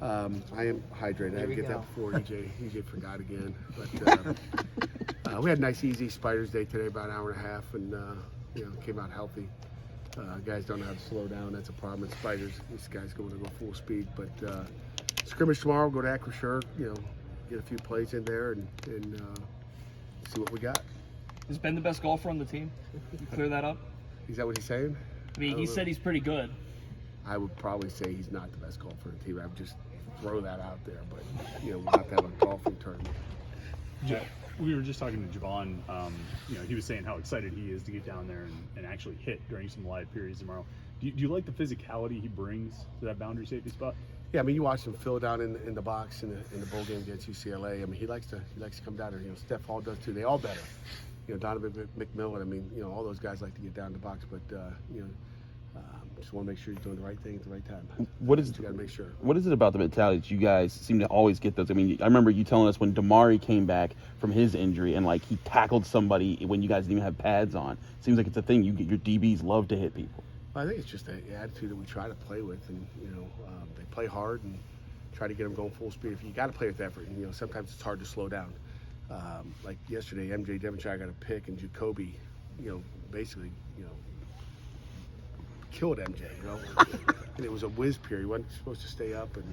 I am hydrated. I There had we to get go. that before EJ forgot again. But we had a nice, easy Spiders Day today, about an hour and a half, and came out healthy. Guys don't know how to slow down. That's a problem in Spiders. These guys going to go full speed. But scrimmage tomorrow, go to Acrisure, get a few plays in there and see what we got. Has Ben the best golfer on the team? You clear that up? Is that what he's saying? I mean, he said he's pretty good. I would probably say he's not the best golfer on the team. I would just throw that out there. But, we'll have to have a golfing tournament. We were just talking to Javon. He was saying how excited he is to get down there and actually hit during some live periods tomorrow. Do you like the physicality he brings to that boundary safety spot? Yeah, I mean, you watch him fill down in the box in the bowl game against UCLA. I mean, he likes to come down there. Steph Hall does too. They all better. Donovan McMillan. I mean, all those guys like to get down the box, but just want to make sure you're doing the right thing at the right time. You got to make sure. What is it about the mentality that you guys seem to always get those? I mean, I remember you telling us when Damari came back from his injury and he tackled somebody when you guys didn't even have pads on. Seems like it's a thing. Your DBs love to hit people. I think it's just the attitude that we try to play with, and they play hard and try to get them going full speed. If you got to play with effort, and sometimes it's hard to slow down. Like yesterday, MJ Devonshire got a pick, and Jacoby, basically, killed MJ. And it was a whiz period. He wasn't supposed to stay up, but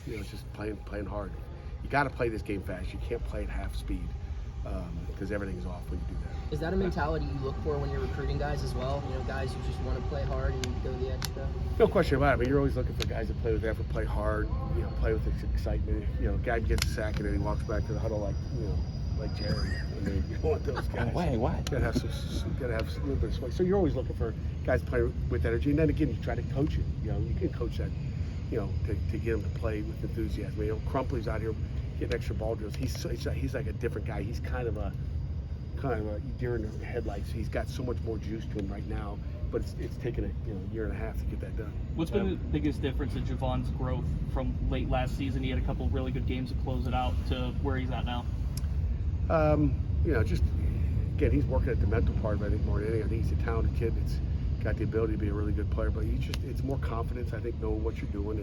it's just playing hard. You got to play this game fast. You can't play at half speed because everything's off when you do that. Is that a mentality you look for when you're recruiting guys as well? Guys who just want to play hard and go the extra? No question about it. I mean, you're always looking for guys that play with effort, play hard, play with excitement. A guy gets a sack and then he walks back to the huddle like Jerry. I mean, you don't want those guys. Why? You gotta have a little bit of swing. So you're always looking for guys playing with energy, and then again, you try to coach it. You can coach that, to get them to play with enthusiasm. Crumpley's out here getting extra ball drills. He's like a different guy. He's kind of a deer in the headlights. He's got so much more juice to him right now, but it's taken a year and a half to get that done. What's been the biggest difference in Javon's growth from late last season? He had a couple of really good games to close it out to where he's at now. Just again, he's working at the mental part of it, I think, more than anything. I think he's a talented kid that's got the ability to be a really good player, but it's more confidence, I think, knowing what you're doing.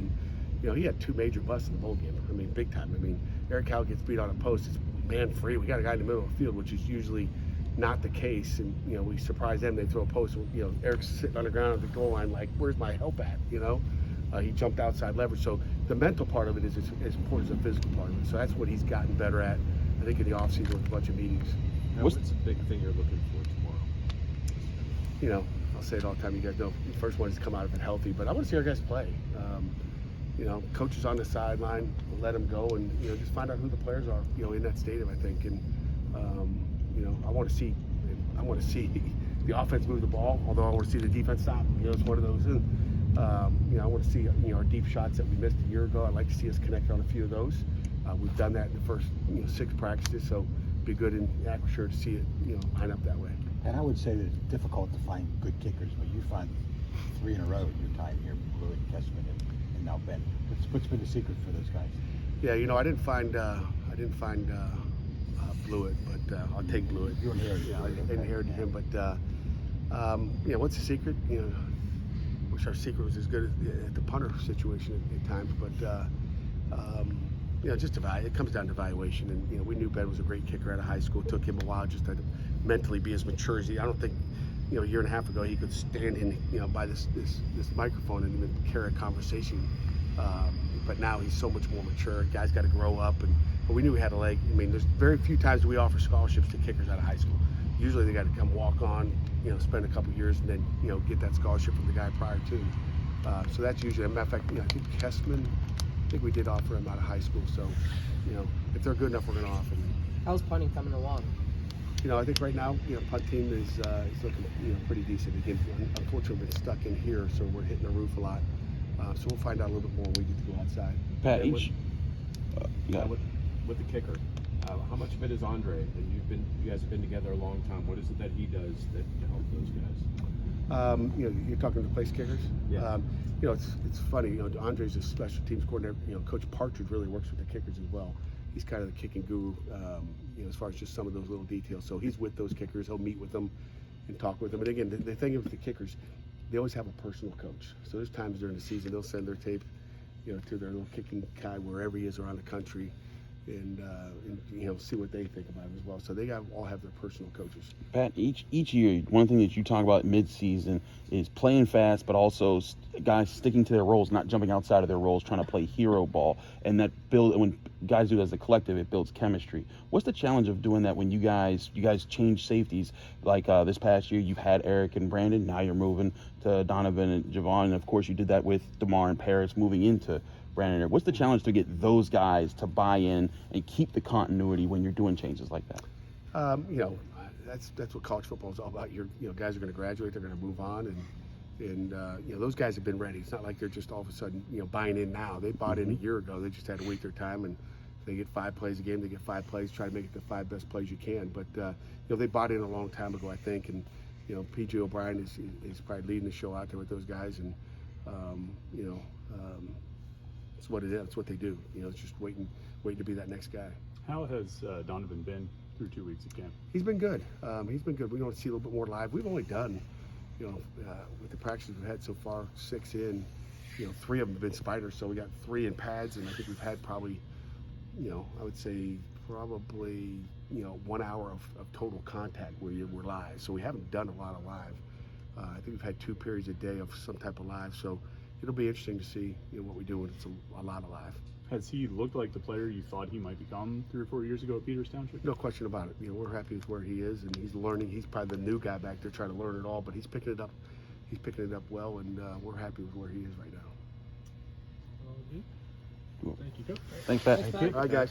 And he had two major busts in the bowl game. I mean, big time. I mean, Eric Howell gets beat on a post. It's man free. We got a guy in the middle of the field, which is usually not the case. And we surprise them. They throw a post. Eric's sitting on the ground at the goal line, like, where's my help at? He jumped outside leverage. So the mental part of it is as important as the physical part of it. So that's what he's gotten better at, I think, in the offseason with a bunch of meetings. Now, what's the big thing you're looking for tomorrow? I'll say it all the time. You guys know the first one is to come out of it healthy, but I want to see our guys play. Coaches on the sideline, let them go, and just find out who the players are. In that stadium, I think, and I want to see the offense move the ball. Although I want to see the defense stop. It's one of those. I want to see our deep shots that we missed a year ago. I'd like to see us connect on a few of those. We've done that in the first 6 practices, so it'd be good in Acrisure to see it line up that way. And I would say that it's difficult to find good kickers, but you find 3 in a row. You're tying here, Blewett, Kessman, and now Ben. What's been the secret for those guys? Yeah, I didn't find Blewett, but I'll take Blewett. You inherited. Yeah, I inherited him, but what's the secret? Wish our secret was as good at the punter situation at times, but just it comes down to evaluation. And we knew Ben was a great kicker out of high school. It took him a while just to mentally be as mature as he. I don't think a year and a half ago he could stand in by this microphone and even carry a conversation. But now he's so much more mature. Guys got to grow up, but we knew we had a leg. I mean, there's very few times we offer scholarships to kickers out of high school. Usually they got to come walk on, spend a couple years, and then get that scholarship from the guy prior to. So that's usually, as a matter of fact, I think Kessman, I think we did offer him out of high school. So, if they're good enough, we're going to offer them. How's punting coming along? I think right now, punt team is looking, pretty decent. Again, unfortunately, we've been stuck in here, so we're hitting the roof a lot. So we'll find out a little bit more when we get to go outside. Pat, with the kicker, how much of it is Andre? And you guys have been together a long time. What is it that he does to help those guys? You're talking to place kickers. Yeah. It's funny. Andre's a special teams coordinator. Coach Partridge really works with the kickers as well. He's kind of the kicking guru. As far as just some of those little details. So he's with those kickers. He'll meet with them and talk with them. And again, the thing with the kickers, they always have a personal coach. So there's times during the season they'll send their tape to their little kicking guy wherever he is around the country, and see what they think about him as well. So they all have their personal coaches. Pat, each year, one thing that you talk about mid-season is playing fast, but also guys sticking to their roles, not jumping outside of their roles, trying to play hero ball, and that when guys do it as a collective, it builds chemistry. What's the challenge of doing that when you guys change safeties? Like this past year, you've had Eric and Brandon. Now you're moving to Donovan and Javon, and of course you did that with DeMar and Paris moving into Brandon. What's the challenge to get those guys to buy in and keep the continuity when you're doing changes like that? That's what college football is all about. Guys are going to graduate, they're going to move on, and those guys have been ready. It's not like they're just all of a sudden buying in now. They bought in a year ago. They just had to wait their time, and they get 5 plays a game. They get 5 plays. Try to make it the 5 best plays you can. But they bought in a long time ago, I think, and PJ O'Brien is probably leading the show out there with those guys, and it's what it is. It's what they do. It's just waiting to be that next guy. How has Donovan been through 2 weeks of camp? He's been good. He's been good. We want to see a little bit more live. We've only done, with the practices we've had so far, 6 in. 3 of them have been spiders. So we got 3 in pads, and I think we've had probably, I would say probably 1 hour of total contact where we're live. So we haven't done a lot of live. I think we've had 2 periods a day of some type of live. So it'll be interesting to see what we do when it's a lot of live. Has he looked like the player you thought he might become 3 or 4 years ago at Peters Township? No question about it. We're happy with where he is, and he's learning. He's probably the new guy back there trying to learn it all, but he's picking it up. He's picking it up well, and we're happy with where he is right now. Thank you, Coach. Thanks, Pat. Thanks, Pat. All right, guys.